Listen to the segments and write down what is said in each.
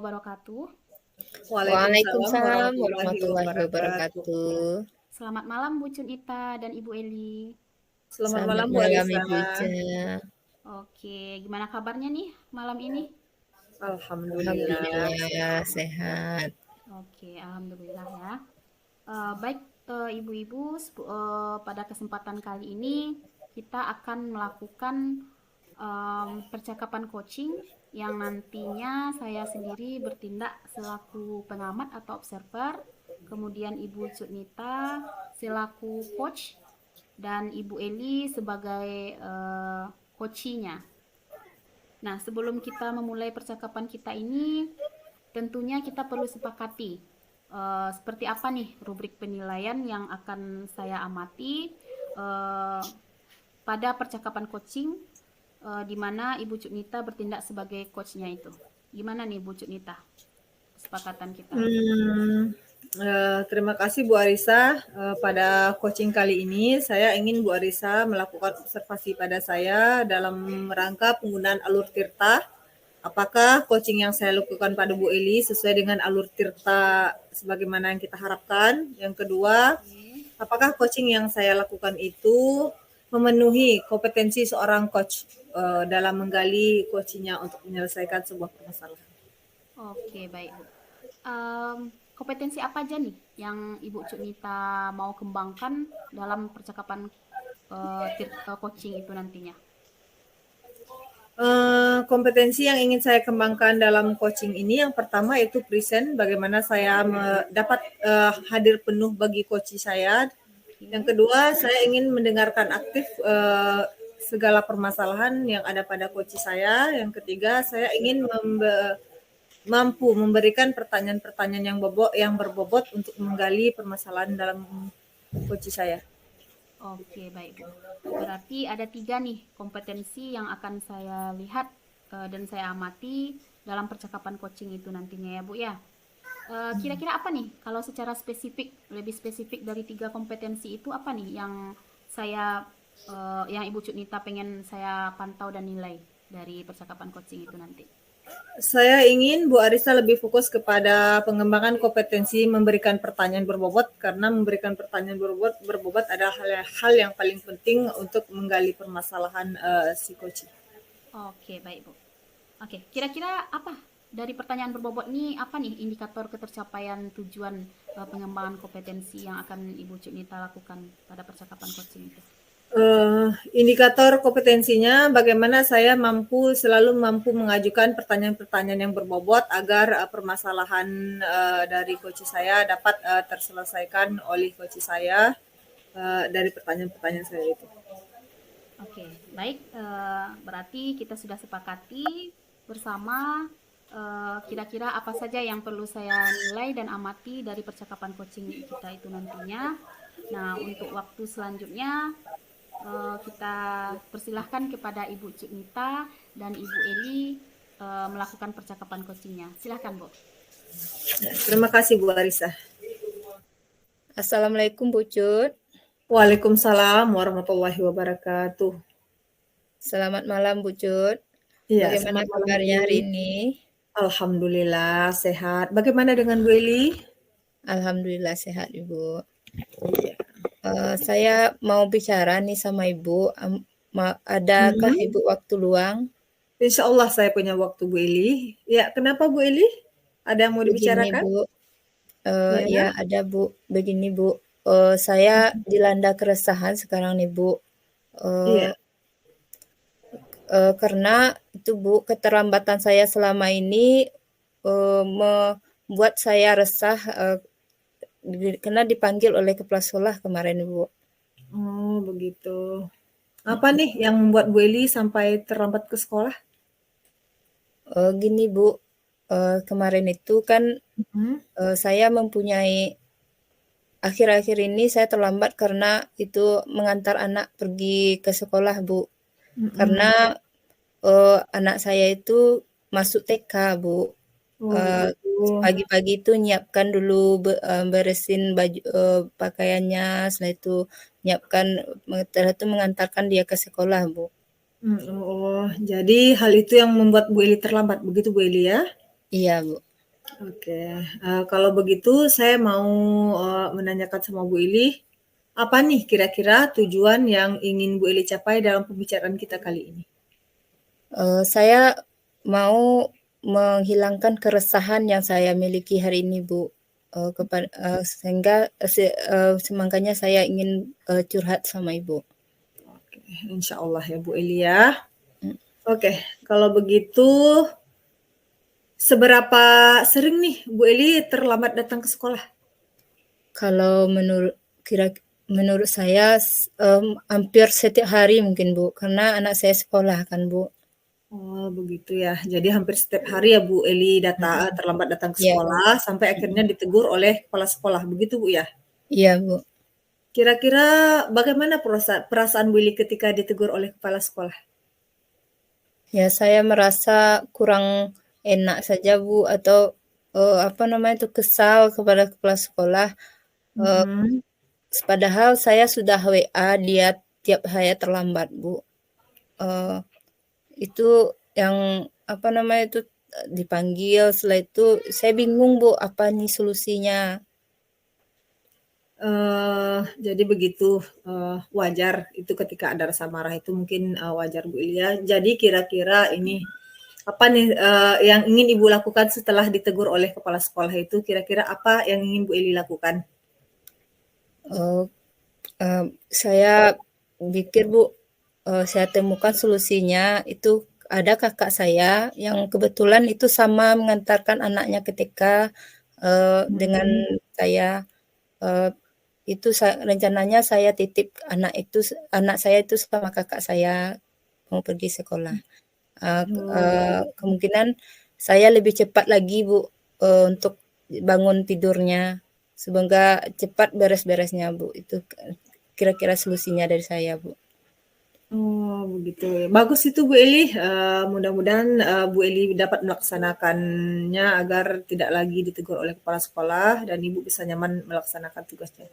wabarakatuh. Waalaikumsalam Waalaikumsalam warahmatullahi warahmatullahi wabarakatuh. wabarakatuh. Selamat malam Bu Cunita dan Ibu Eli. Selamat Selamat malam Bu malam Arisa. Ibu Ica. Oke, gimana kabarnya nih malam ini? Alhamdulillah. Alhamdulillah sehat. Oke, alhamdulillah ya. Baik ibu-ibu, pada kesempatan kali ini kita akan melakukan percakapan coaching yang nantinya saya sendiri bertindak selaku pengamat atau observer, kemudian Ibu Cunita selaku coach, dan Ibu Eli sebagai coachinya. Nah, sebelum kita memulai percakapan kita ini, tentunya kita perlu sepakati seperti apa nih rubrik penilaian yang akan saya amati pada percakapan coaching di mana Ibu Cunita bertindak sebagai coachnya itu. Gimana nih Bu Cunita? Kesepakatan kita. Terima kasih Bu Arisa. Pada coaching kali ini saya ingin Bu Arisa melakukan observasi pada saya dalam rangka penggunaan alur tirta. Apakah coaching yang saya lakukan pada Bu Eli sesuai dengan alur tirta sebagaimana yang kita harapkan? Yang kedua, apakah coaching yang saya lakukan itu memenuhi kompetensi seorang coach dalam menggali coachingnya untuk menyelesaikan sebuah permasalahan? Oke, baik Bu. Kompetensi apa aja nih yang Ibu Cunita mau kembangkan dalam percakapan coaching itu nantinya? Kompetensi yang ingin saya kembangkan dalam coaching ini yang pertama itu present, bagaimana saya dapat hadir penuh bagi coach saya. Yang kedua, saya ingin mendengarkan aktif segala permasalahan yang ada pada coach saya. Yang ketiga, saya ingin mampu memberikan pertanyaan-pertanyaan yang berbobot untuk menggali permasalahan dalam coach saya. Oke, baik Bu. Berarti ada 3 nih kompetensi yang akan saya lihat dan saya amati dalam percakapan coaching itu nantinya ya Bu ya. Kira-kira apa nih kalau secara spesifik, lebih spesifik dari 3 kompetensi itu apa nih yang yang Ibu Cunita pengen saya pantau dan nilai dari percakapan coaching itu nanti? Saya ingin Bu Arisa lebih fokus kepada pengembangan kompetensi memberikan pertanyaan berbobot, karena memberikan pertanyaan berbobot adalah hal yang paling penting untuk menggali permasalahan si coach. Oke, baik Bu. Oke, kira-kira apa dari pertanyaan berbobot ini, apa nih indikator ketercapaian tujuan pengembangan kompetensi yang akan Ibu Cunita lakukan pada percakapan coaching itu? Indikator kompetensinya bagaimana saya selalu mampu mengajukan pertanyaan-pertanyaan yang berbobot agar permasalahan dari coach saya dapat terselesaikan oleh coach saya dari pertanyaan-pertanyaan saya itu. Oke, baik. Berarti kita sudah sepakati bersama kira-kira apa saja yang perlu saya nilai dan amati dari percakapan coaching kita itu nantinya. Nah, untuk waktu selanjutnya kita persilahkan kepada Ibu Cunita dan Ibu Eli melakukan percakapan coachingnya. Silahkan Bu. Terima kasih Bu Arisa. Assalamualaikum Bu Cut. Waalaikumsalam warahmatullahi wabarakatuh. Selamat malam Bu Cut. Iya, Bagaimana kabarnya hari ini? Alhamdulillah sehat. Bagaimana dengan Bu Eli? Alhamdulillah sehat Ibu. Iya. Saya mau bicara nih sama Ibu. Adakah Ibu waktu luang? Insya Allah saya punya waktu Bu Eli. Ya, kenapa Bu Eli? Ada yang mau dibicarakan? Begini Bu, ya ada Bu. Begini Bu, saya dilanda keresahan sekarang nih Bu. Iya. Karena itu Bu, keterlambatan saya selama ini membuat saya resah karena dipanggil oleh kepala sekolah kemarin Bu. Oh begitu. Apa nih yang membuat Bu Eli sampai terlambat ke sekolah? Gini Bu, kemarin itu kan saya mempunyai akhir-akhir ini saya terlambat karena itu mengantar anak pergi ke sekolah Bu. Karena anak saya itu masuk TK Bu. Pagi-pagi itu nyiapkan dulu beresin baju pakaiannya, setelah itu nyiapkan, setelah itu mengantarkan dia ke sekolah Bu. Oh, jadi hal itu yang membuat Bu Eli terlambat, begitu Bu Eli ya? Iya Bu. Oke, kalau begitu saya mau menanyakan sama Bu Ili, apa nih kira-kira tujuan yang ingin Bu Ili capai dalam pembicaraan kita kali ini? Saya mau menghilangkan keresahan yang saya miliki hari ini, Bu. Sehingga semangkanya saya ingin curhat sama Ibu. Oke, insya Allah ya Bu Ili ya. Hmm. Oke, kalau begitu seberapa sering nih Bu Eli terlambat datang ke sekolah? Kalau menurut saya hampir setiap hari mungkin, Bu, karena anak saya sekolah kan, Bu. Oh begitu ya. Jadi hampir setiap hari ya Bu Eli terlambat datang ke Iya, Bu. sekolah sampai akhirnya ditegur oleh kepala sekolah. Begitu Bu ya? Iya, Bu. Kira-kira bagaimana perasaan Bu Eli ketika ditegur oleh kepala sekolah? Ya, saya merasa kurang enak saja, Bu, atau kesal kepada kepala sekolah. Mhm. Padahal saya sudah WA dia tiap saya terlambat, Bu. Eh, itu yang dipanggil. Setelah itu saya bingung, Bu, apa nih solusinya. Jadi begitu, wajar itu ketika ada rasa marah itu mungkin wajar Bu Eli ya. Jadi kira-kira ini apa nih yang ingin Ibu lakukan setelah ditegur oleh kepala sekolah itu? Kira-kira apa yang ingin Bu Eli lakukan? Eh, saya pikir, Bu, saya temukan solusinya itu ada kakak saya yang kebetulan itu sama mengantarkan anaknya ke TK dengan saya. Eh, itu rencananya saya titip anak saya itu sama kakak saya mau pergi sekolah. Kemungkinan saya lebih cepat lagi, Bu, untuk bangun tidurnya. Semoga cepat beres-beresnya, Bu. Itu kira-kira solusinya dari saya, Bu. Oh, begitu. Bagus itu Bu Eli. Mudah-mudahan Bu Eli dapat melaksanakannya agar tidak lagi ditegur oleh kepala sekolah dan Ibu bisa nyaman melaksanakan tugasnya.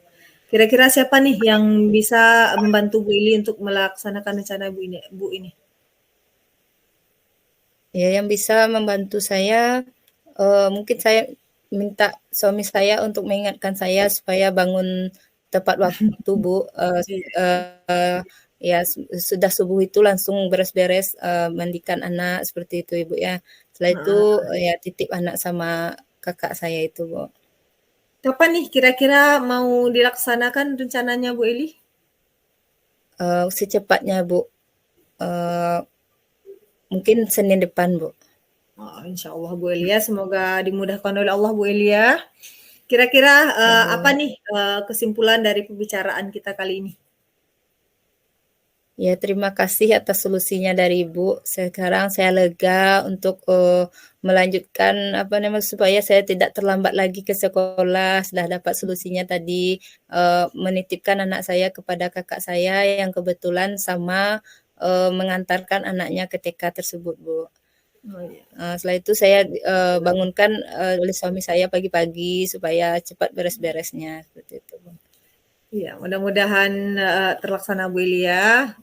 Kira-kira siapa nih yang bisa membantu Bu Eli untuk melaksanakan rencana Bu ini? Ya, yang bisa membantu saya, mungkin saya minta suami saya untuk mengingatkan saya supaya bangun tepat waktu, Bu. Ya, sudah subuh itu langsung beres-beres, mandikan anak seperti itu, Ibu ya. Setelah itu Heeh. ya titip anak sama kakak saya itu, Bu. Kapan nih kira-kira mau dilaksanakan rencananya Bu Eli? Secepatnya, Bu. Eh, Mungkin Senin depan, Bu. Oh, insya Allah Bu Eli ya, semoga dimudahkan oleh Allah Bu Eli ya. Kira-kira Ya, apa Bu. nih kesimpulan dari pembicaraan kita kali ini? Ya, terima kasih atas solusinya dari Ibu. Sekarang saya lega untuk melanjutkan supaya saya tidak terlambat lagi ke sekolah. Sudah dapat solusinya tadi, menitipkan anak saya kepada kakak saya yang kebetulan sama mengantarkan anaknya ke TK tersebut, Bu. Oh, iya. Setelah itu saya bangunkan oleh suami saya pagi-pagi supaya cepat beres-beresnya seperti itu, Bu. Iya, mudah-mudahan terlaksana Bu Eli ya.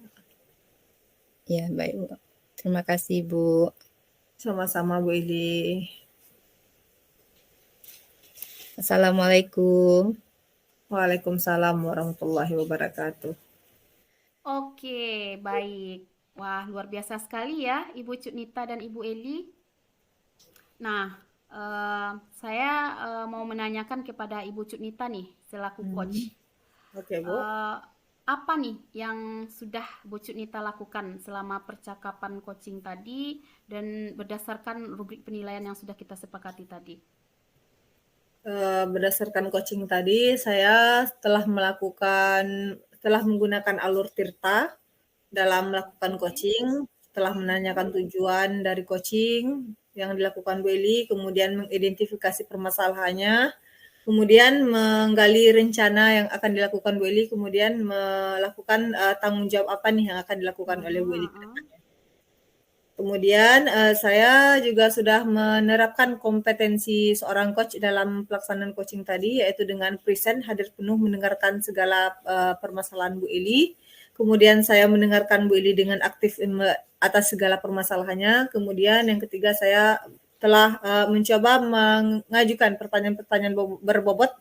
Ya, baik, Bu. Terima kasih, Bu. Sama-sama Bu Eli. Assalamualaikum. Waalaikumsalam warahmatullahi wabarakatuh. Oke, baik. Wah, luar biasa sekali ya Ibu Cutnita dan Ibu Eli. Nah, saya mau menanyakan kepada Ibu Cutnita nih selaku coach. Oke Bu. Apa nih yang sudah Bu Cutnita lakukan selama percakapan coaching tadi dan berdasarkan rubrik penilaian yang sudah kita sepakati tadi? Berdasarkan coaching tadi, saya telah menggunakan alur Tirta dalam melakukan coaching, telah menanyakan tujuan dari coaching yang dilakukan Bu Eli, kemudian mengidentifikasi permasalahannya, kemudian menggali rencana yang akan dilakukan Bu Eli, kemudian melakukan tanggung jawab apa nih yang akan dilakukan oleh Bu Eli. Kemudian saya juga sudah menerapkan kompetensi seorang coach dalam pelaksanaan coaching tadi, yaitu dengan present, hadir penuh, mendengarkan segala permasalahan Bu Eli. Kemudian saya mendengarkan Bu Eli dengan aktif atas segala permasalahannya. Kemudian yang ketiga saya telah mencoba mengajukan pertanyaan-pertanyaan berbobot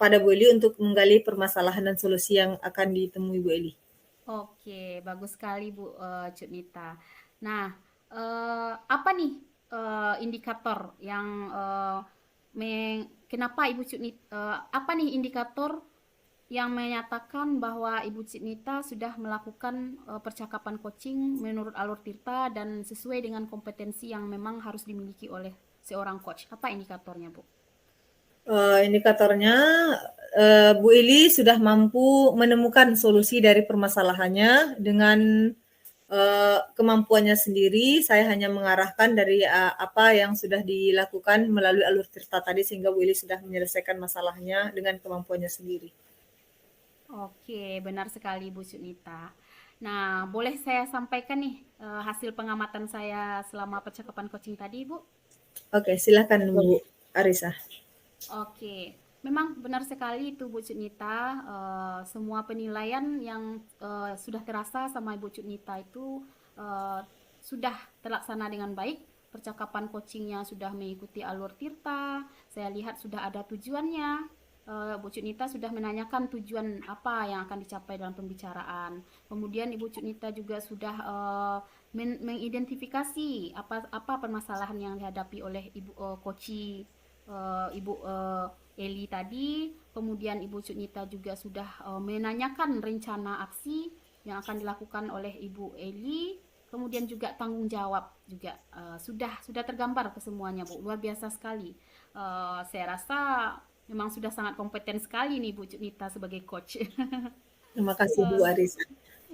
pada Bu Eli untuk menggali permasalahan dan solusi yang akan ditemui Bu Eli. Oke, bagus sekali Bu Cuk Nita. Nah, apa nih indikator yang kenapa Ibu Cuk Nita, apa nih indikator yang menyatakan bahwa Ibu Cik Nita sudah melakukan percakapan coaching menurut Alur Tirta dan sesuai dengan kompetensi yang memang harus dimiliki oleh seorang coach. Apa indikatornya, Bu? Indikatornya Bu Eli sudah mampu menemukan solusi dari permasalahannya dengan kemampuannya sendiri. Saya hanya mengarahkan dari apa yang sudah dilakukan melalui Alur Tirta tadi sehingga Bu Eli sudah menyelesaikan masalahnya dengan kemampuannya sendiri. Oke, benar sekali Bu Sunita. Nah, boleh saya sampaikan nih hasil pengamatan saya selama percakapan coaching tadi, Bu? Oke, silakan Bu Arisa. Oke, memang benar sekali itu Bu Cutnita. Semua penilaian yang sudah terasa sama Ibu Cutnita itu sudah terlaksana dengan baik. Percakapan coachingnya sudah mengikuti alur Tirta. Saya lihat sudah ada tujuannya. Bu Cutnita sudah menanyakan tujuan apa yang akan dicapai dalam pembicaraan. Kemudian Ibu Cutnita juga sudah mengidentifikasi apa permasalahan yang dihadapi oleh Ibu Koci Ibu Eli tadi. Kemudian Ibu Cutnita juga sudah menanyakan rencana aksi yang akan dilakukan oleh Ibu Eli. Kemudian juga tanggung jawab juga sudah tergambar ke semuanya, Bu. Luar biasa sekali. Saya rasa memang sudah sangat kompeten sekali nih Bu Cutnita sebagai coach. Terima kasih Bu Arisa.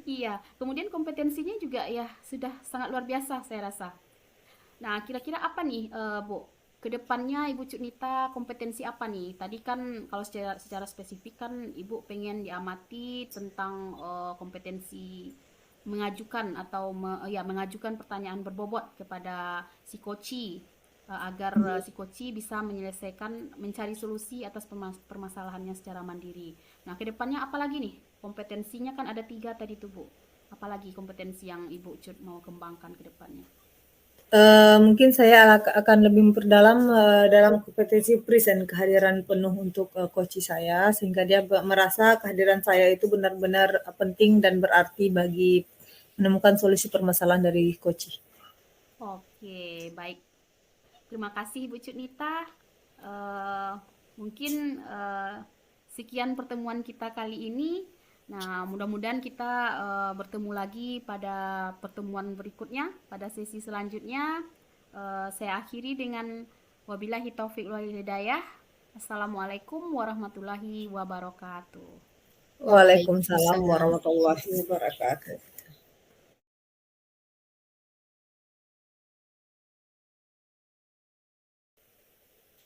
Iya, kemudian kompetensinya juga ya sudah sangat luar biasa saya rasa. Nah, kira-kira apa nih Bu? Kedepannya Ibu Cutnita kompetensi apa nih? Tadi kan kalau secara spesifik kan Ibu pengen diamati tentang kompetensi mengajukan atau mengajukan pertanyaan berbobot kepada si koci agar si koci bisa mencari solusi atas permasalahannya secara mandiri. Nah, kedepannya apa lagi nih? Kompetensinya kan ada 3 tadi tuh Bu. Apalagi kompetensi yang Ibu Cut mau kembangkan ke depannya? Mungkin saya akan lebih memperdalam dalam kompetensi present, kehadiran penuh untuk coach saya sehingga dia merasa kehadiran saya itu benar-benar penting dan berarti bagi menemukan solusi permasalahan dari coach. Oke, baik. Terima kasih Bu Cutnita. Mungkin sekian pertemuan kita kali ini. Nah, mudah-mudahan kita bertemu lagi pada pertemuan berikutnya, pada sesi selanjutnya. Saya akhiri dengan wabillahi taufiq wal hidayah. Assalamualaikum warahmatullahi wabarakatuh. Waalaikumsalam warahmatullahi wabarakatuh.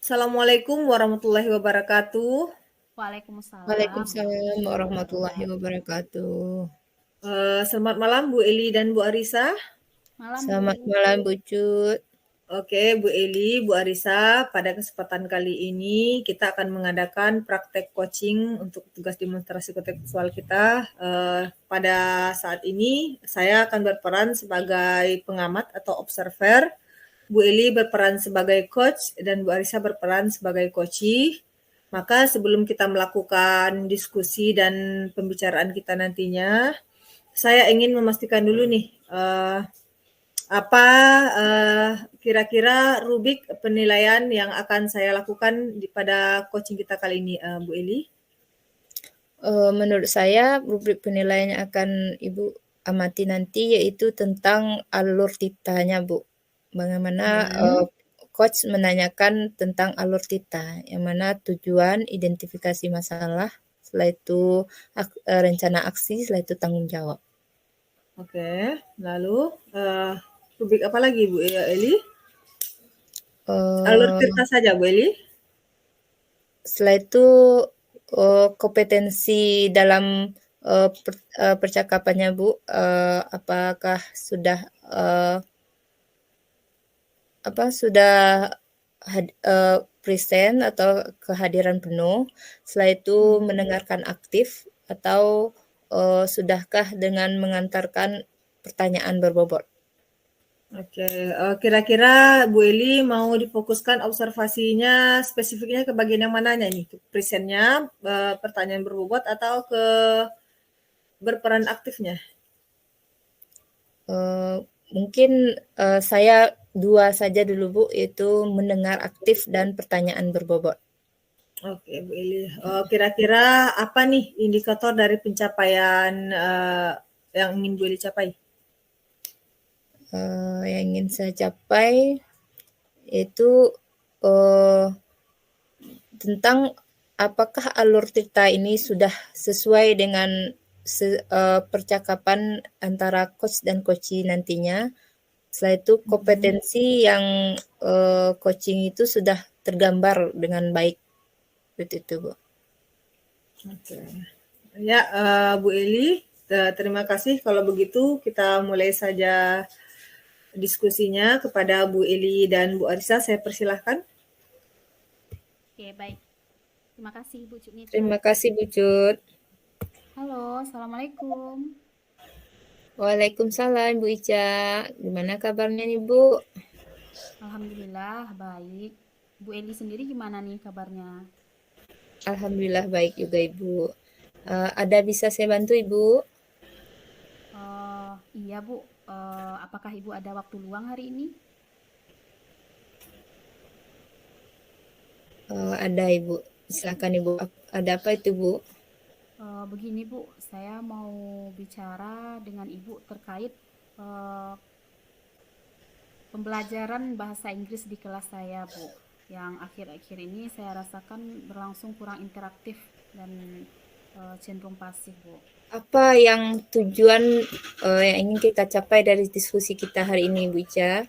Assalamualaikum warahmatullahi wabarakatuh. Waalaikumsalam. Waalaikumsalam warahmatullahi wabarakatuh. Selamat malam Bu Eli dan Bu Arisa. Selamat malam Bu Cut. Oke, Bu Eli, Bu Arisa, pada kesempatan kali ini kita akan mengadakan praktek coaching untuk tugas demonstrasi kontekstual kita. Pada saat ini saya akan berperan sebagai pengamat atau observer. Bu Eli berperan sebagai coach dan Bu Arisa berperan sebagai coachee. Maka sebelum kita melakukan diskusi dan pembicaraan kita nantinya, saya ingin memastikan dulu nih, apa kira-kira rubrik penilaian yang akan saya lakukan pada coaching kita kali ini, Bu Eli? Menurut saya rubrik penilaian yang akan Ibu amati nanti yaitu tentang alur titanya, Bu. Bagaimana coach menanyakan tentang alur tita, yang mana tujuan, identifikasi masalah, setelah itu rencana aksi, setelah itu tanggung jawab. Oke, lalu rubrik apa lagi Bu Eli? Alur tita saja Bu Eli? Setelah itu kompetensi dalam percakapannya Bu, apakah sudah present atau kehadiran penuh, setelah itu mendengarkan aktif atau sudahkah dengan mengantarkan pertanyaan berbobot. Oke, kira-kira Bu Eli mau difokuskan observasinya spesifiknya ke bagian yang mananya nih? Presentnya, pertanyaan berbobot atau ke berperan aktifnya? Mungkin saya dua saja dulu Bu, yaitu mendengar aktif dan pertanyaan berbobot. Oke, Bu Eli. Kira-kira apa nih indikator dari pencapaian yang ingin Bu Eli capai? Yang ingin saya capai yaitu uh, tentang apakah alur cerita ini sudah sesuai dengan percakapan antara coach dan coachee nantinya. Setelah itu kompetensi yang coaching itu sudah tergambar dengan baik. Seperti itu, Bu. Oke. Ya, Bu Eli, terima kasih. Kalau begitu kita mulai saja diskusinya kepada Bu Eli dan Bu Arisa. Saya persilahkan. Oke, baik. Terima kasih Ibu Cunita. Terima kasih, Bu Cut. Halo, Assalamualaikum. Waalaikumsalam, Bu Ica. Gimana kabarnya nih, Bu? Alhamdulillah, baik. Bu Eli sendiri gimana nih kabarnya? Alhamdulillah baik juga, Ibu. Ada bisa saya bantu, Ibu? Iya Bu, apakah Ibu ada waktu luang hari ini? Ada, Ibu. Silakan, Ibu. Ada apa itu, Bu? Begini Bu, saya mau bicara dengan Ibu terkait eh, pembelajaran bahasa Inggris di kelas saya Bu. Yang akhir-akhir ini saya rasakan berlangsung kurang interaktif dan cenderung pasif Bu. Apa yang tujuan yang ingin kita capai dari diskusi kita hari ini, Bu Ica?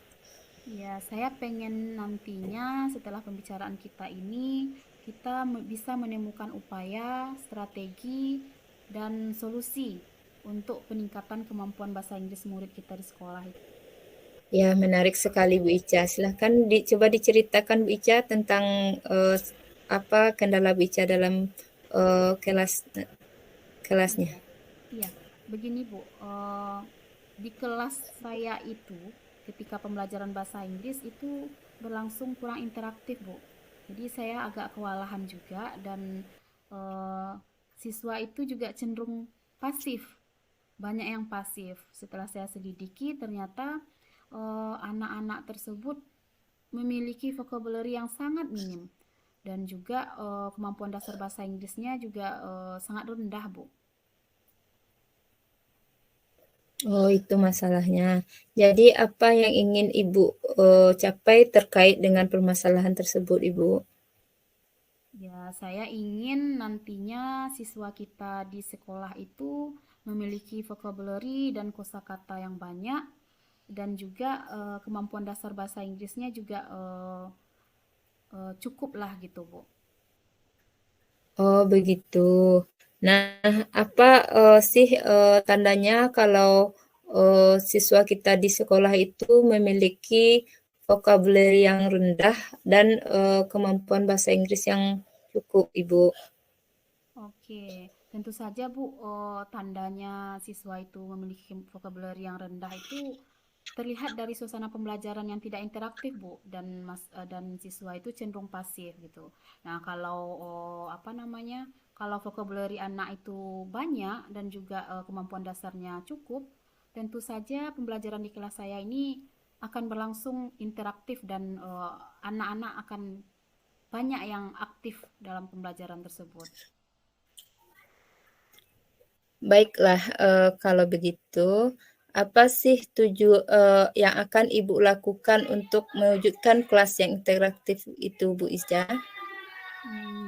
Ya, saya pengen nantinya setelah pembicaraan kita ini, kita bisa menemukan upaya, strategi, dan solusi untuk peningkatan kemampuan bahasa Inggris murid kita di sekolah itu. Ya, menarik sekali, Bu Ica. Silahkan coba diceritakan, Bu Ica, tentang apa kendala Bu Ica dalam kelasnya. Iya, begini Bu, di kelas saya itu ketika pembelajaran bahasa Inggris itu berlangsung kurang interaktif Bu. Jadi saya agak kewalahan juga dan eh, siswa itu juga cenderung pasif, banyak yang pasif. Setelah saya selidiki ternyata anak-anak tersebut memiliki vocabulary yang sangat minim dan juga kemampuan dasar bahasa Inggrisnya juga sangat rendah Bu. Oh, itu masalahnya. Jadi apa yang ingin Ibu capai terkait dengan permasalahan tersebut, Ibu? Ya, saya ingin nantinya siswa kita di sekolah itu memiliki vocabulary dan kosakata yang banyak dan juga kemampuan dasar bahasa Inggrisnya juga cukup lah gitu, Bu. Oh, begitu. Nah, apa sih tandanya kalau siswa kita di sekolah itu memiliki vocabulary yang rendah dan kemampuan bahasa Inggris yang cukup, Ibu? Oke, tentu saja Bu, tandanya siswa itu memiliki vocabulary yang rendah itu terlihat dari suasana pembelajaran yang tidak interaktif, Bu, dan siswa itu cenderung pasif gitu. Nah, kalau apa namanya? Kalau vocabulary anak itu banyak dan juga kemampuan dasarnya cukup, tentu saja pembelajaran di kelas saya ini akan berlangsung interaktif dan anak-anak akan banyak yang aktif dalam pembelajaran tersebut. Baiklah, kalau begitu, apa sih yang akan Ibu lakukan untuk mewujudkan kelas yang interaktif itu, Bu Isca?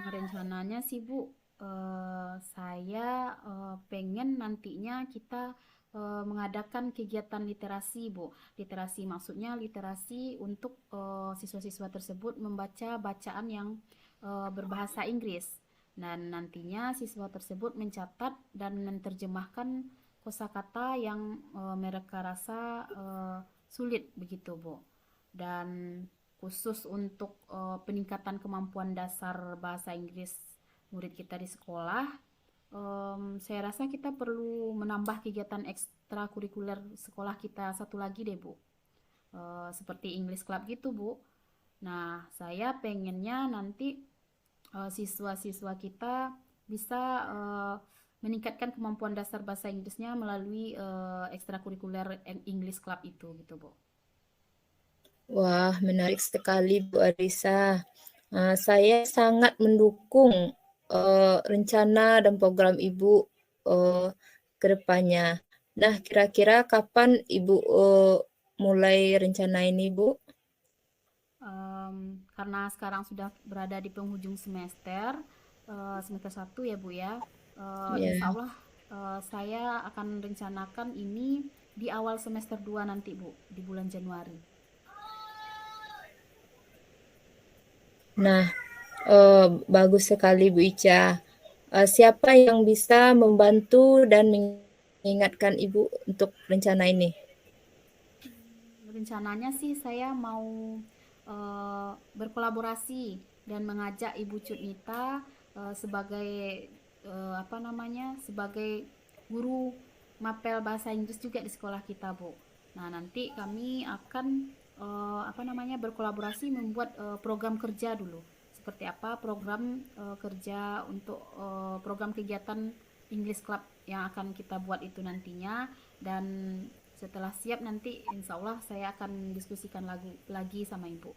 Rencananya sih Bu, saya pengen nantinya kita mengadakan kegiatan literasi Bu. Literasi maksudnya literasi untuk siswa-siswa tersebut membaca bacaan yang berbahasa Inggris. Dan nantinya siswa tersebut mencatat dan menerjemahkan kosakata yang mereka rasa sulit begitu Bu. Dan khusus untuk peningkatan kemampuan dasar bahasa Inggris murid kita di sekolah, saya rasa kita perlu menambah kegiatan ekstrakurikuler sekolah kita satu lagi deh Bu. seperti English Club gitu, Bu. Nah, saya pengennya nanti siswa-siswa kita bisa meningkatkan kemampuan dasar bahasa Inggrisnya melalui ekstrakurikuler English Club itu gitu, Bu. Wah, menarik sekali Bu Arisa. Saya sangat mendukung rencana dan program Ibu ke depannya. Nah, kira-kira kapan Ibu mulai rencana ini, Bu? Karena sekarang sudah berada di penghujung semester, semester 1 ya Bu ya. Ya. Insya Allah saya akan rencanakan ini di awal semester 2 nanti Bu, di bulan Januari. Nah, bagus sekali Bu Ica. Siapa yang bisa membantu dan mengingatkan Ibu untuk rencana ini? Rencananya sih saya mau berkolaborasi dan mengajak Ibu Cutnita sebagai apa namanya, sebagai guru mapel bahasa Inggris juga di sekolah kita, Bu. Nah, nanti kami akan apa namanya, berkolaborasi membuat program kerja dulu. Seperti apa program kerja untuk program kegiatan English Club yang akan kita buat itu nantinya, dan setelah siap nanti insya Allah saya akan diskusikan lagi sama Ibu.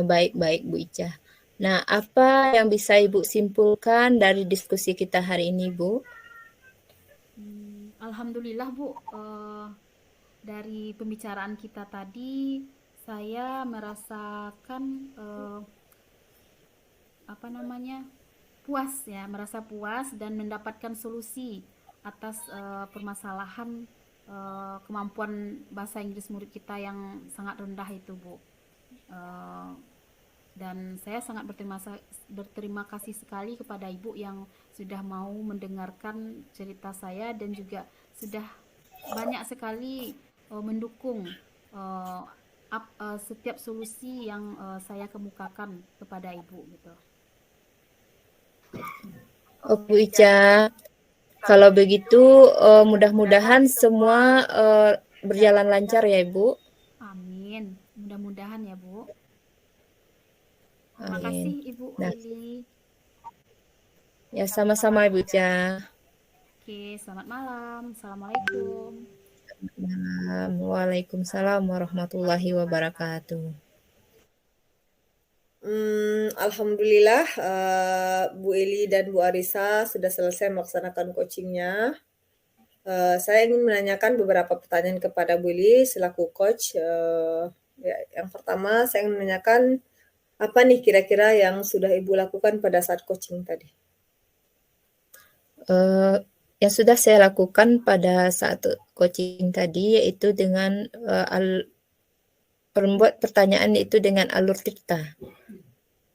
Baik-baik Bu Ica. Nah, apa yang bisa Ibu simpulkan dari diskusi kita hari ini, Bu? Alhamdulillah Bu, dari pembicaraan kita tadi saya merasakan apa namanya, puas ya, merasa puas dan mendapatkan solusi atas permasalahan kemampuan bahasa Inggris murid kita yang sangat rendah itu, Bu. Uh, dan saya sangat berterima kasih sekali kepada Ibu yang sudah mau mendengarkan cerita saya dan juga sudah banyak sekali mendukung setiap solusi yang saya kemukakan kepada Ibu gitu. Oke, Bu Ica. Kalau begitu, mudah-mudahan semua berjalan lancar ya, Ibu. Amin. Mudah-mudahan ya, Bu. Terima Amin. kasih, Ibu Lili. Ya, sama-sama, Ibu Ica. Oke, selamat malam. Assalamualaikum. Waalaikumsalam warahmatullahi wabarakatuh. Alhamdulillah Bu Eli dan Bu Arisa sudah selesai melaksanakan coachingnya. Saya ingin menanyakan beberapa pertanyaan kepada Bu Eli selaku coach. Ya, yang pertama saya ingin menanyakan apa nih kira-kira yang sudah Ibu lakukan pada saat coaching tadi? Yang sudah saya lakukan pada saat coaching tadi yaitu dengan membuat pertanyaan itu dengan alur cerita.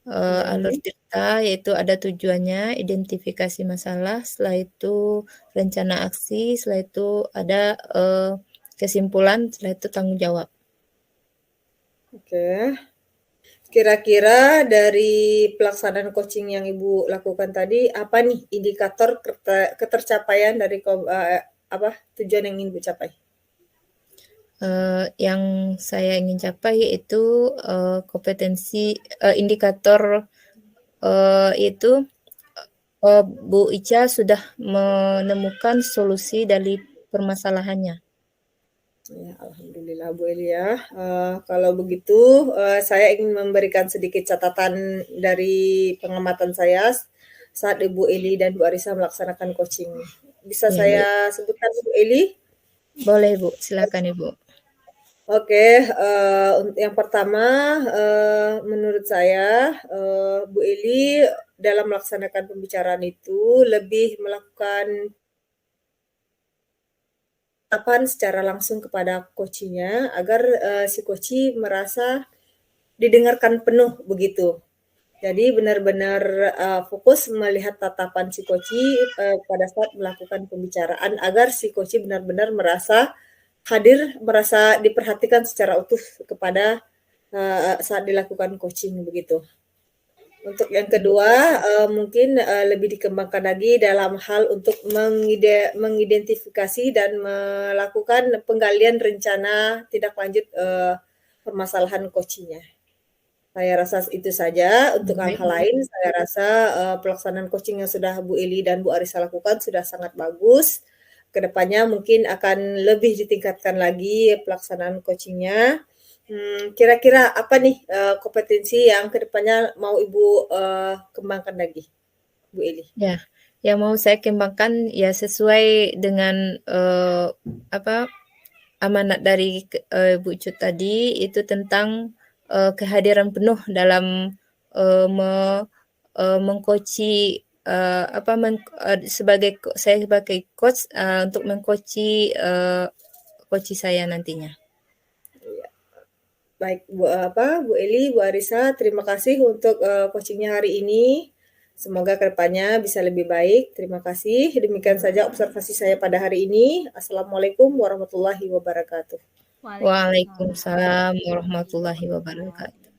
Alur cerita yaitu ada tujuannya, identifikasi masalah, setelah itu rencana aksi, setelah itu ada kesimpulan, setelah itu tanggung jawab. Oke. Kira-kira dari pelaksanaan coaching yang Ibu lakukan tadi, apa nih indikator ketercapaian dari tujuan yang ingin Ibu capai? Yang saya ingin capai yaitu kompetensi indikator itu Bu Ica sudah menemukan solusi dari permasalahannya. Ya, alhamdulillah Bu Eli ya. Kalau begitu, saya ingin memberikan sedikit catatan dari pengamatan saya saat Ibu Eli dan Bu Arisa melaksanakan coaching. Bisa Ya, saya sebutkan Bu Eli? Boleh Bu, silakan Ibu. Oke, yang pertama menurut saya Bu Eli dalam melaksanakan pembicaraan itu lebih melakukan secara langsung kepada coachnya agar si coach merasa didengarkan penuh begitu. Jadi benar-benar fokus melihat tatapan si coach pada saat melakukan pembicaraan agar si coach benar-benar merasa hadir, merasa diperhatikan secara utuh kepada saat dilakukan coaching begitu. Untuk yang kedua, mungkin lebih dikembangkan lagi dalam hal untuk mengidentifikasi dan melakukan penggalian rencana tindak lanjut permasalahan coachingnya. Saya rasa itu saja. Untuk Baik, hal-hal lain, saya rasa pelaksanaan coaching yang sudah Bu Eli dan Bu Arisa lakukan sudah sangat bagus. Kedepannya mungkin akan lebih ditingkatkan lagi pelaksanaan coachingnya. Kira-kira apa nih kompetensi yang kedepannya mau Ibu kembangkan lagi, Bu Eli? ya. Yang mau saya kembangkan ya sesuai dengan apa amanat dari Bu Cut tadi itu tentang kehadiran penuh dalam mengcoachi saya sebagai coach untuk mengcoachi coachi saya nantinya. Baik, Bu Eli, Bu Arisa, terima kasih untuk coachingnya hari ini. Semoga kedepannya bisa lebih baik. Terima kasih. Demikian saja observasi saya pada hari ini. Assalamualaikum warahmatullahi wabarakatuh. Waalaikumsalam warahmatullahi wabarakatuh.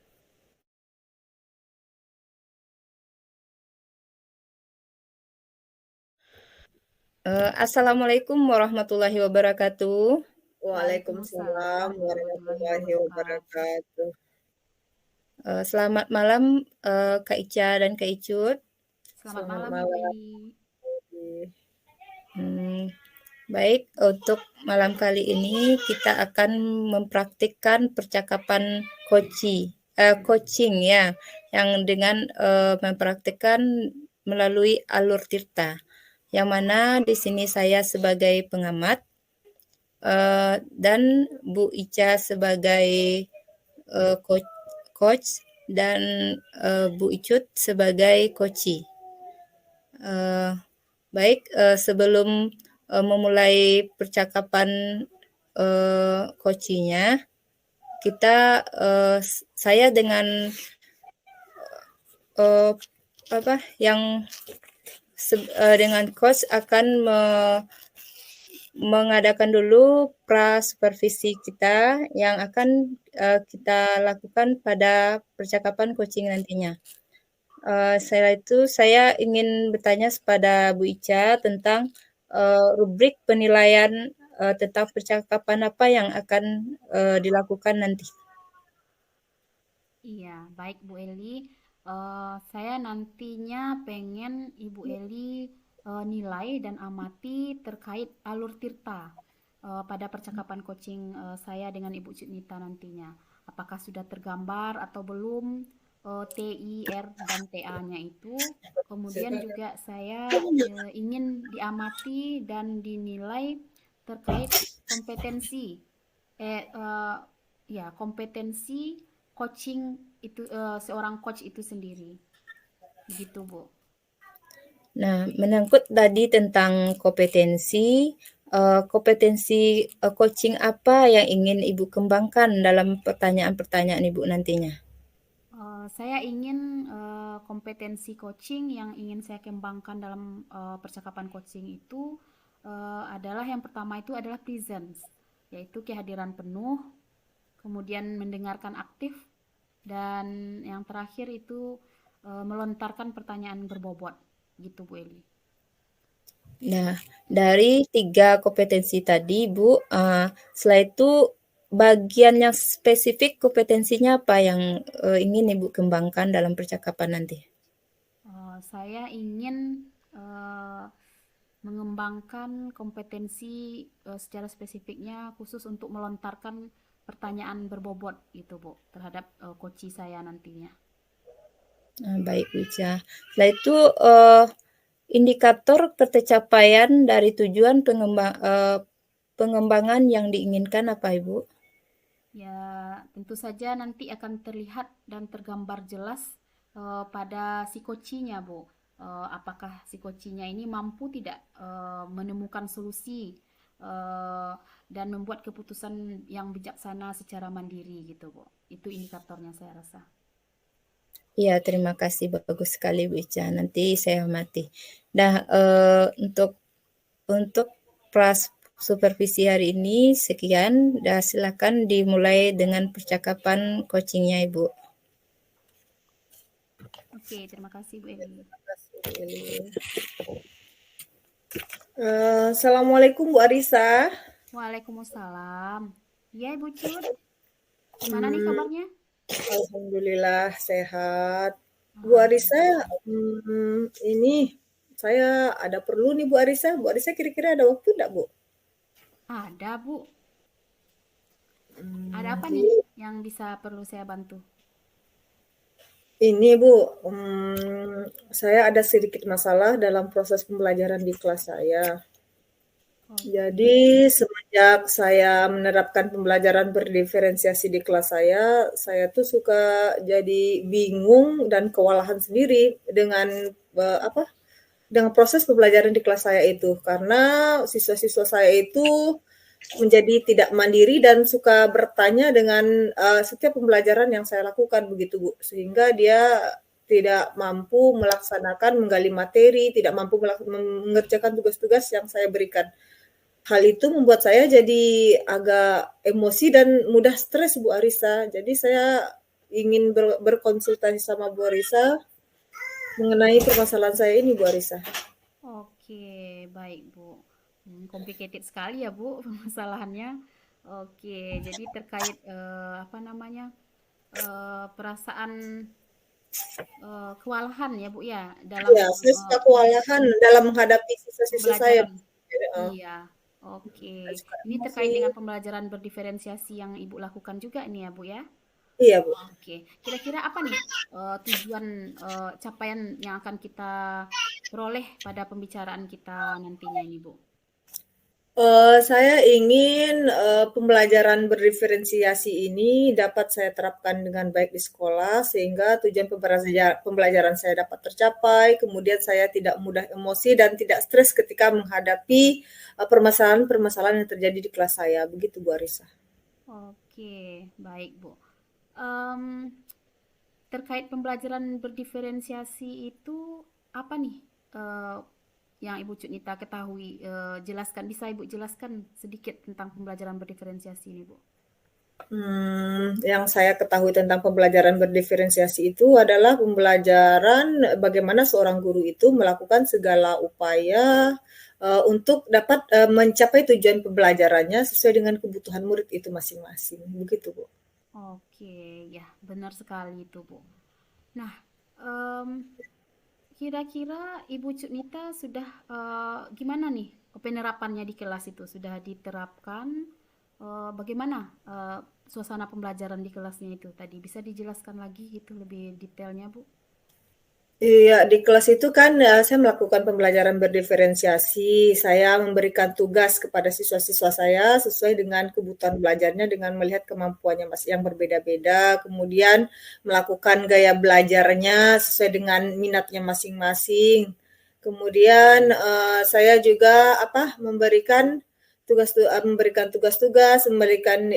Assalamualaikum warahmatullahi wabarakatuh. Waalaikumsalam warahmatullahi wabarakatuh. Selamat malam Kak Ica dan Kak Icut. Selamat malam, Bu Eli. Baik, untuk malam kali ini kita akan mempraktikkan percakapan coaching ya, yang dengan mempraktikkan melalui alur Tirta. Yang mana di sini saya sebagai pengamat dan Bu Ica sebagai coach dan Bu Icut sebagai coachi. Baik, sebelum memulai percakapan coachinya, saya dengan dengan coach akan mengadakan dulu pra-supervisi kita yang akan kita lakukan pada percakapan coaching nantinya. Setelah itu saya ingin bertanya kepada Bu Ica tentang rubrik penilaian tentang percakapan apa yang akan dilakukan nanti. Iya, baik Bu Eli. Saya nantinya pengen Ibu Eli nilai dan amati terkait alur Tirta pada percakapan coaching saya dengan Ibu Cutnita nantinya. Apakah sudah tergambar atau belum T, I, R, dan TA-nya itu. Kemudian juga saya ingin diamati dan dinilai terkait kompetensi kompetensi coaching itu seorang coach itu sendiri. Begitu, Bu. Nah, menyangkut tadi tentang kompetensi coaching apa yang ingin Ibu kembangkan dalam pertanyaan-pertanyaan Ibu nantinya? Saya ingin kompetensi coaching yang ingin saya kembangkan dalam percakapan coaching itu adalah yang pertama itu adalah presence, yaitu kehadiran penuh, kemudian mendengarkan aktif, dan yang terakhir itu melontarkan pertanyaan berbobot, gitu Bu Eli. Nah, dari 3 kompetensi tadi, Bu, setelah itu bagian yang spesifik kompetensinya apa yang ingin Ibu kembangkan dalam percakapan nanti? Saya ingin mengembangkan kompetensi secara spesifiknya khusus untuk melontarkan pertanyaan berbobot gitu Bu terhadap coach saya nantinya. Baik Bu Ica. Setelah itu indikator tercapaian dari tujuan pengembangan yang diinginkan apa Ibu? Ya, tentu saja nanti akan terlihat dan tergambar jelas pada si coachnya Bu. Apakah si coachnya ini mampu tidak menemukan solusi dan membuat keputusan yang bijaksana secara mandiri gitu Bu. Itu indikatornya saya rasa. Iya, terima kasih. Bagus sekali Bu Ica. Nanti saya amati. Nah, untuk supervisi hari ini sekian. Dan silakan dimulai dengan percakapan coachingnya Ibu. Oke, terima kasih Bu Eli. Terima kasih, Bu Eli. Assalamualaikum Bu Arisa. Waalaikumsalam. Ya Ibu Cut, gimana nih kabarnya? Alhamdulillah sehat. Bu Arisa, ini saya ada perlu nih Bu Arisa. Bu Arisa kira-kira ada waktu enggak, Bu? Ada Bu. Ada apa Ini nih yang bisa perlu saya bantu? Ini Bu, saya ada sedikit masalah dalam proses pembelajaran di kelas saya. Jadi semenjak saya menerapkan pembelajaran berdiferensiasi di kelas saya tuh suka jadi bingung dan kewalahan sendiri dengan dengan proses pembelajaran di kelas saya itu. Karena siswa-siswa saya itu menjadi tidak mandiri dan suka bertanya dengan setiap pembelajaran yang saya lakukan begitu Bu, sehingga dia tidak mampu melaksanakan menggali materi, tidak mampu mengerjakan tugas-tugas yang saya berikan. Hal itu membuat saya jadi agak emosi dan mudah stres Bu Arisa. Jadi saya ingin berkonsultasi sama Bu Arisa mengenai permasalahan saya ini Bu Arisa. Oke, baik Bu. Complicated sekali ya Bu permasalahannya. Oke, jadi terkait perasaan kewalahan ya Bu ya dalam Ya, saya suka kewalahan dalam menghadapi siswa-siswa saya. pembelajaran. Iya, oke. Ini terkait dengan pembelajaran berdiferensiasi yang Ibu lakukan juga ini ya Bu ya? Iya Bu. Oke, kira-kira apa nih tujuan capaian yang akan kita peroleh pada pembicaraan kita nantinya ini Bu? Saya ingin pembelajaran berdiferensiasi ini dapat saya terapkan dengan baik di sekolah sehingga tujuan pembelajaran saya dapat tercapai, kemudian saya tidak mudah emosi dan tidak stres ketika menghadapi permasalahan-permasalahan yang terjadi di kelas saya. Begitu Bu Arisa. Oke, baik Bu. Terkait pembelajaran berdiferensiasi itu apa nih yang Ibu Cutnita ketahui? Jelaskan, bisa Ibu jelaskan sedikit tentang pembelajaran berdiferensiasi ini Bu? Yang saya ketahui tentang pembelajaran berdiferensiasi itu adalah pembelajaran bagaimana seorang guru itu melakukan segala upaya untuk dapat mencapai tujuan pembelajarannya sesuai dengan kebutuhan murid itu masing-masing. Begitu Bu. Oke, ya benar sekali itu Bu. Nah, kira-kira Ibu Cutnita sudah gimana nih penerapannya di kelas itu? Sudah diterapkan? Bagaimana suasana pembelajaran di kelasnya itu tadi? Bisa dijelaskan lagi gitu lebih detailnya Bu? Iya, di kelas itu kan saya melakukan pembelajaran berdiferensiasi. Saya memberikan tugas kepada siswa-siswa saya sesuai dengan kebutuhan belajarnya dengan melihat kemampuannya yang berbeda-beda. Kemudian melakukan gaya belajarnya sesuai dengan minatnya masing-masing. Kemudian saya juga memberikan tugas-tugas, memberikan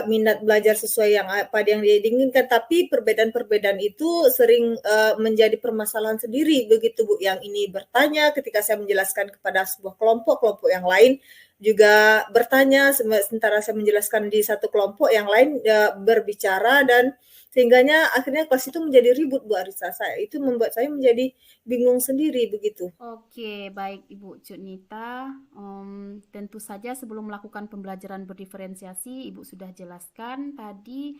minat belajar sesuai yang apa yang dia inginkan, tapi perbedaan-perbedaan itu sering menjadi permasalahan sendiri begitu Bu. Yang ini bertanya ketika saya menjelaskan kepada sebuah kelompok yang lain juga bertanya, sementara saya menjelaskan di satu kelompok yang lain berbicara, dan sehingganya akhirnya kelas itu menjadi ribut Bu Arisa. Itu membuat saya menjadi bingung sendiri begitu. Oke, baik Ibu Cutnita. Tentu saja sebelum melakukan pembelajaran berdiferensiasi, Ibu sudah jelaskan tadi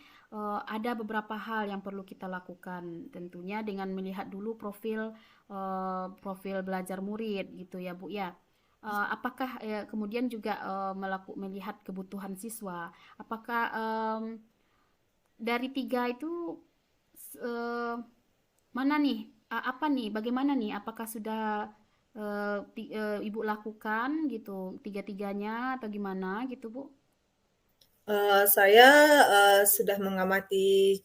ada beberapa hal yang perlu kita lakukan. Tentunya dengan melihat dulu profil belajar murid gitu ya Bu ya. Apakah kemudian juga melihat kebutuhan siswa? Apakah dari 3 itu mana nih? Apa nih? Bagaimana nih? Apakah sudah Ibu lakukan gitu 3-tiganya atau gimana gitu Bu? Saya sudah mengamati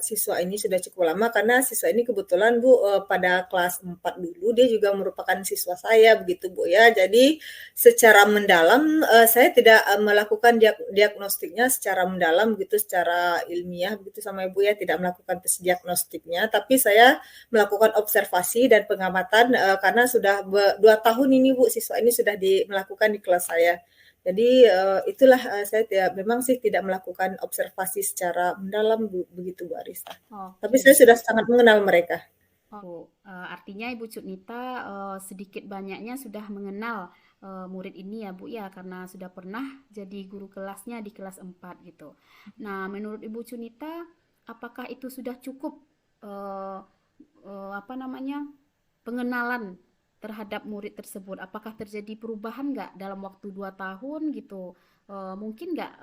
siswa ini sudah cukup lama karena siswa ini kebetulan Bu pada kelas 4 dulu dia juga merupakan siswa saya begitu Bu ya. Jadi secara mendalam saya tidak melakukan diagnostiknya secara mendalam gitu, secara ilmiah begitu sama Ibu ya, tidak melakukan tes diagnostiknya, tapi saya melakukan observasi dan pengamatan karena sudah 2 tahun ini Bu siswa ini sudah melakukan di kelas saya. Jadi itulah saya memang sih tidak melakukan observasi secara mendalam begitu Bu Arisa. Tapi Oke. saya sudah sangat mengenal mereka. Oh, artinya Ibu Cutnita sedikit banyaknya sudah mengenal murid ini ya Bu ya, karena sudah pernah jadi guru kelasnya di kelas 4 gitu. Nah, menurut Ibu Cutnita, apakah itu sudah cukup eh, apa namanya pengenalan terhadap murid tersebut? Apakah terjadi perubahan nggak dalam waktu 2 tahun gitu? Mungkin nggak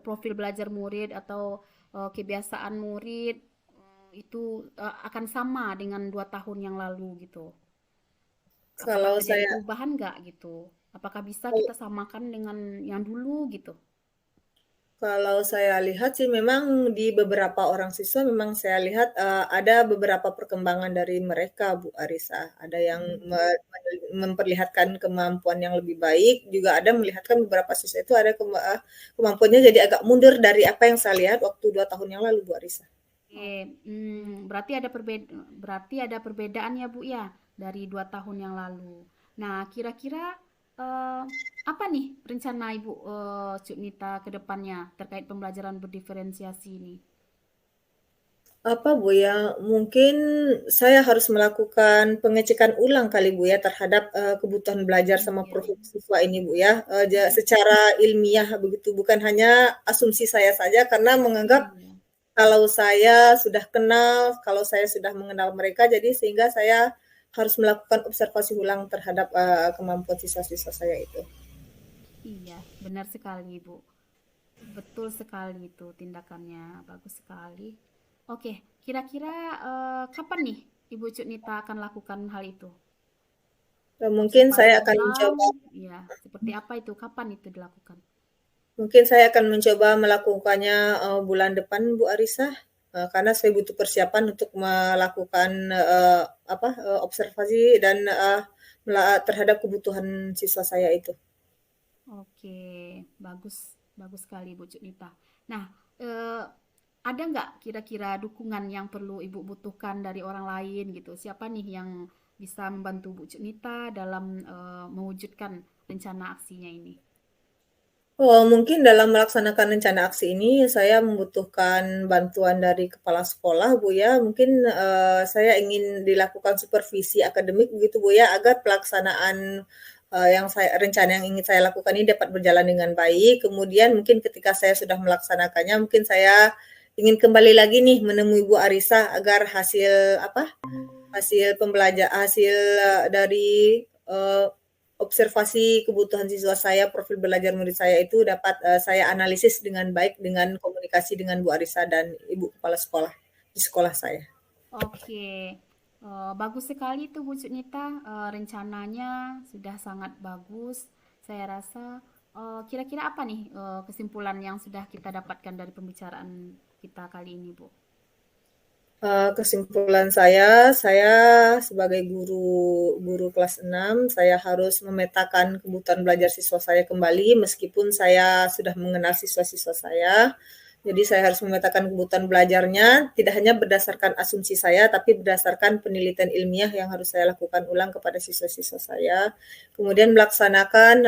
profil belajar murid atau kebiasaan murid itu akan sama dengan 2 tahun yang lalu gitu. Apakah Kalau terjadi saya perubahan nggak gitu? Apakah bisa kita samakan dengan yang dulu gitu? Kalau saya lihat sih memang di beberapa orang siswa memang saya lihat, ada beberapa perkembangan dari mereka Bu Arisa. Ada yang memperlihatkan kemampuan yang lebih baik, juga ada melihatkan beberapa siswa itu ada kemampuannya jadi agak mundur dari apa yang saya lihat waktu 2 tahun yang lalu Bu Arisa. Oke, berarti ada perbedaan ya Bu ya dari 2 tahun yang lalu. Nah, kira-kira eh, apa nih rencana Ibu Cuk Nita ke depannya terkait pembelajaran berdiferensiasi ini? Apa Bu ya, mungkin saya harus melakukan pengecekan ulang kali Bu ya terhadap, kebutuhan belajar sama Iya. profil siswa ini Bu ya, secara ilmiah begitu, bukan hanya asumsi saya saja karena menganggap Iya. kalau saya sudah kenal, kalau saya sudah mengenal mereka, jadi sehingga saya harus melakukan observasi ulang terhadap, kemampuan siswa-siswa saya itu. Iya, benar sekali, Bu. Betul sekali itu tindakannya. Bagus sekali. Oke, kira-kira kapan nih Ibu Cuk Nita akan lakukan hal itu? Mungkin Observasi saya akan ulang, mencoba ya. Seperti apa itu? Kapan itu dilakukan? Mungkin saya akan mencoba melakukannya, bulan depan Bu Arisa, karena saya butuh persiapan untuk melakukan, observasi dan, terhadap kebutuhan siswa saya itu. Oke, bagus, bagus sekali Bu Cuk Nita. Nah, eh, ada nggak kira-kira dukungan yang perlu Ibu butuhkan dari orang lain gitu? Siapa nih yang bisa membantu Bu Cuk Nita dalam mewujudkan rencana aksinya ini? Oh, mungkin dalam melaksanakan rencana aksi ini saya membutuhkan bantuan dari kepala sekolah, Bu, ya. Mungkin, saya ingin dilakukan supervisi akademik begitu, Bu, ya, agar pelaksanaan, rencana yang ingin saya lakukan ini dapat berjalan dengan baik. Kemudian mungkin ketika saya sudah melaksanakannya, mungkin saya ingin kembali lagi nih menemui Bu Arisa agar hasil dari, eee, observasi kebutuhan siswa saya, profil belajar murid saya itu dapat, saya analisis dengan baik dengan komunikasi dengan Bu Arisa dan Ibu Kepala Sekolah di sekolah saya. Oke, bagus sekali tuh Bu Cutnita, rencananya sudah sangat bagus. Saya rasa kira-kira apa nih kesimpulan yang sudah kita dapatkan dari pembicaraan kita kali ini, Bu? Kesimpulan saya sebagai guru kelas 6, saya harus memetakan kebutuhan belajar siswa saya kembali meskipun saya sudah mengenal siswa-siswa saya. Jadi saya harus memetakan kebutuhan belajarnya tidak hanya berdasarkan asumsi saya, tapi berdasarkan penelitian ilmiah yang harus saya lakukan ulang kepada siswa-siswa saya. Kemudian melaksanakan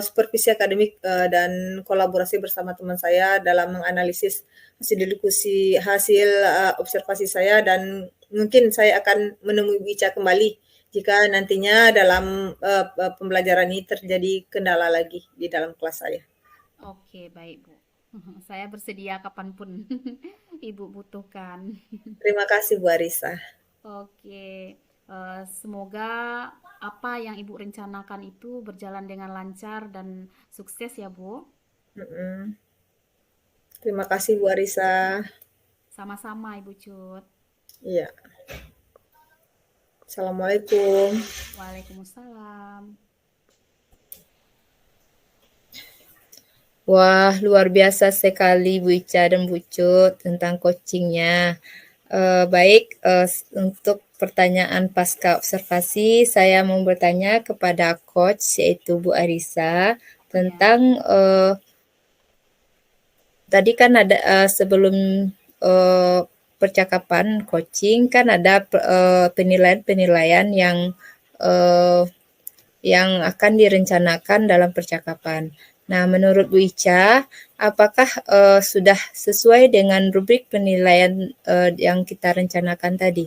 supervisi akademik dan kolaborasi bersama teman saya dalam menganalisis hasil observasi saya dan mungkin saya akan menemui Bu Ica kembali jika nantinya dalam pembelajaran ini terjadi kendala lagi di dalam kelas saya. Oke, baik, Bu. Saya bersedia kapanpun Ibu butuhkan. Terima kasih Bu Arisa. Oke, semoga apa yang Ibu rencanakan itu berjalan dengan lancar dan sukses ya, Bu. Mm-mm. Terima kasih Bu Arisa. Sama-sama, Ibu Cut. Iya. Assalamualaikum. Waalaikumsalam. Wah, luar biasa sekali Bu Ica dan Bu Cut tentang coachingnya. Baik, untuk pertanyaan pasca observasi, saya mau bertanya kepada coach yaitu Bu Arisa tentang tadi kan ada sebelum percakapan coaching kan ada penilaian-penilaian yang yang akan direncanakan dalam percakapan. Nah, menurut Bu Ica, apakah sudah sesuai dengan rubrik penilaian yang kita rencanakan tadi?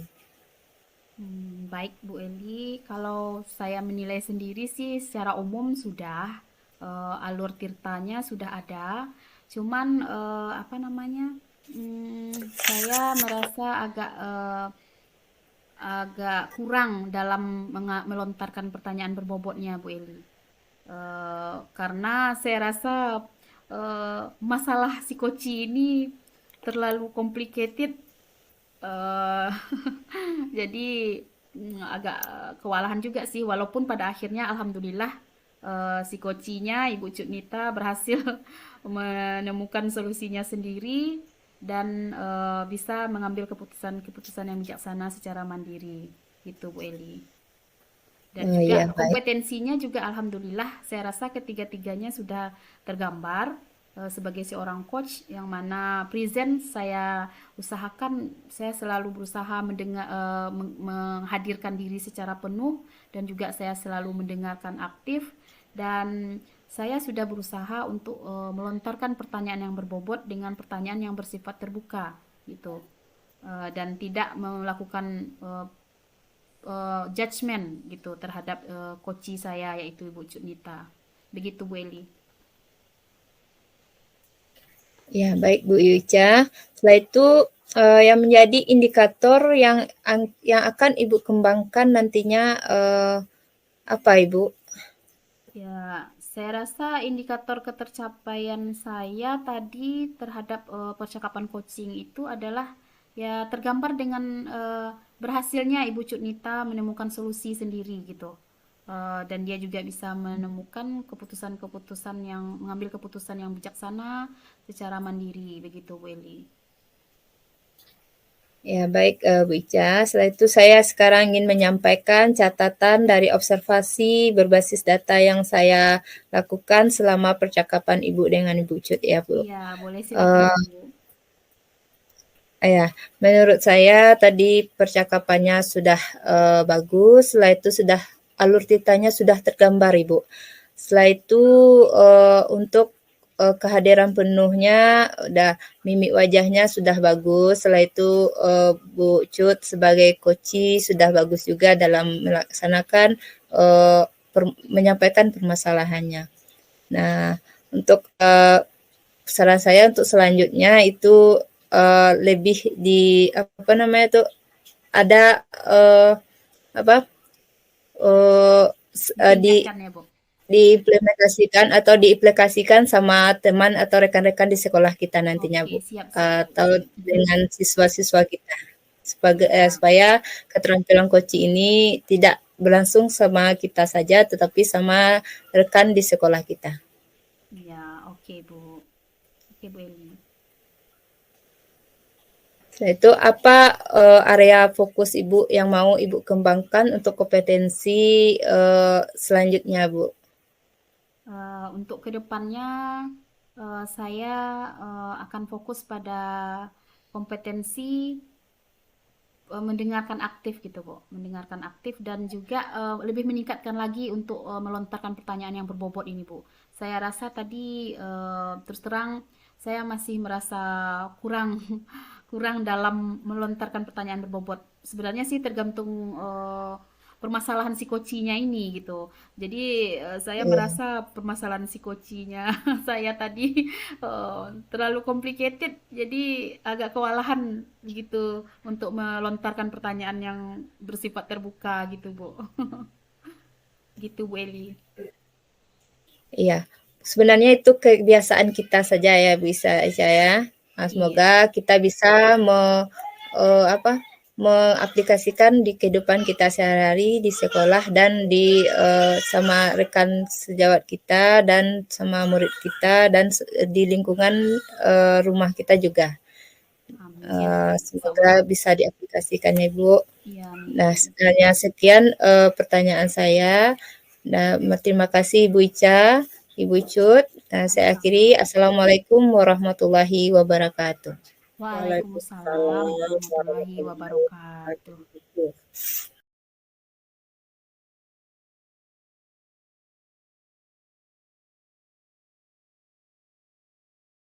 Baik Bu Eli, kalau saya menilai sendiri sih secara umum sudah alur tirtanya sudah ada, cuman apa namanya, saya merasa agak kurang dalam melontarkan pertanyaan berbobotnya Bu Eli. Karena saya rasa masalah psikoci ini terlalu complicated, eh jadi agak kewalahan juga sih, walaupun pada akhirnya alhamdulillah si kocinya Ibu Cutnita berhasil menemukan solusinya sendiri dan bisa mengambil keputusan-keputusan yang bijaksana secara mandiri gitu Bu Eli. Dan juga Ya, baik. kompetensinya juga alhamdulillah saya rasa ketiga-tiganya sudah tergambar sebagai seorang coach, yang mana present saya usahakan, saya selalu berusaha menghadirkan diri secara penuh, dan juga saya selalu mendengarkan aktif, dan saya sudah berusaha untuk melontarkan pertanyaan yang berbobot dengan pertanyaan yang bersifat terbuka gitu. Dan tidak melakukan judgement gitu terhadap koci saya yaitu Ibu Cutnita. Begitu Bu Eli. Ya, baik Bu Ica. Setelah itu yang menjadi indikator yang akan Ibu kembangkan nantinya apa Ibu? Ya, saya rasa indikator ketercapaian saya tadi terhadap percakapan coaching itu adalah ya tergambar dengan berhasilnya Ibu Cutnita menemukan solusi sendiri gitu. Dan dia juga bisa menemukan keputusan-keputusan yang mengambil keputusan yang bijaksana secara mandiri begitu Bu Eli. Ya, baik Bu Ica. Setelah itu saya sekarang ingin menyampaikan catatan dari observasi berbasis data yang saya lakukan selama percakapan Ibu dengan Ibu Cut ya, Bu. Iya, boleh silakan Bu. Ya, menurut saya tadi percakapannya sudah bagus. Setelah itu sudah alur titanya sudah tergambar, Ibu. Setelah itu untuk kehadiran penuhnya, udah mimik wajahnya sudah bagus. Setelah itu Bu Cut sebagai coach sudah bagus juga dalam melaksanakan menyampaikan permasalahannya. Nah, untuk saran saya untuk selanjutnya itu lebih di apa namanya tuh ada apa Ditingkatkan ya Bu. diimplementasikan atau diaplikasikan sama teman atau rekan-rekan di sekolah kita nantinya Bu, Oke, siap-siap. atau dengan siswa-siswa kita sebagai Ya, supaya keterampilan coach ini tidak berlangsung sama kita saja tetapi sama rekan di sekolah kita. ya, oke Bu. Oke Bu Eli. Setelah itu apa area fokus Ibu yang mau Ibu kembangkan untuk kompetensi selanjutnya Bu? Untuk kedepannya saya akan fokus pada kompetensi mendengarkan aktif gitu Bu, mendengarkan aktif, dan juga lebih meningkatkan lagi untuk melontarkan pertanyaan yang berbobot ini Bu. Saya rasa tadi terus terang saya masih merasa kurang kurang dalam melontarkan pertanyaan berbobot. Sebenarnya sih tergantung permasalahan si kocinya ini gitu. Jadi saya Iya. merasa permasalahan si kocinya saya tadi terlalu complicated, jadi agak kewalahan gitu untuk melontarkan pertanyaan yang bersifat terbuka gitu Bu. Gitu Bu Eli. Iya, sebenarnya itu kebiasaan kita saja ya bisa Aisyah ya. Nah, Iya, semoga kita bisa mengaplikasikan di kehidupan kita sehari-hari di sekolah dan di sama rekan sejawat kita dan sama murid kita dan di lingkungan rumah kita juga. amin ya Bu. Semoga Sama-sama. bisa diaplikasikan ya Bu. Iya, Nah, amin. sebenarnya sekian pertanyaan saya. Nah, terima kasih Ibu Ica, Ibu Cut. Nah, saya Sama-sama. akhiri. Assalamualaikum warahmatullahi wabarakatuh. Waalaikumsalam Waalaikumsalam warahmatullahi warahmatullahi wabarakatuh. wabarakatuh.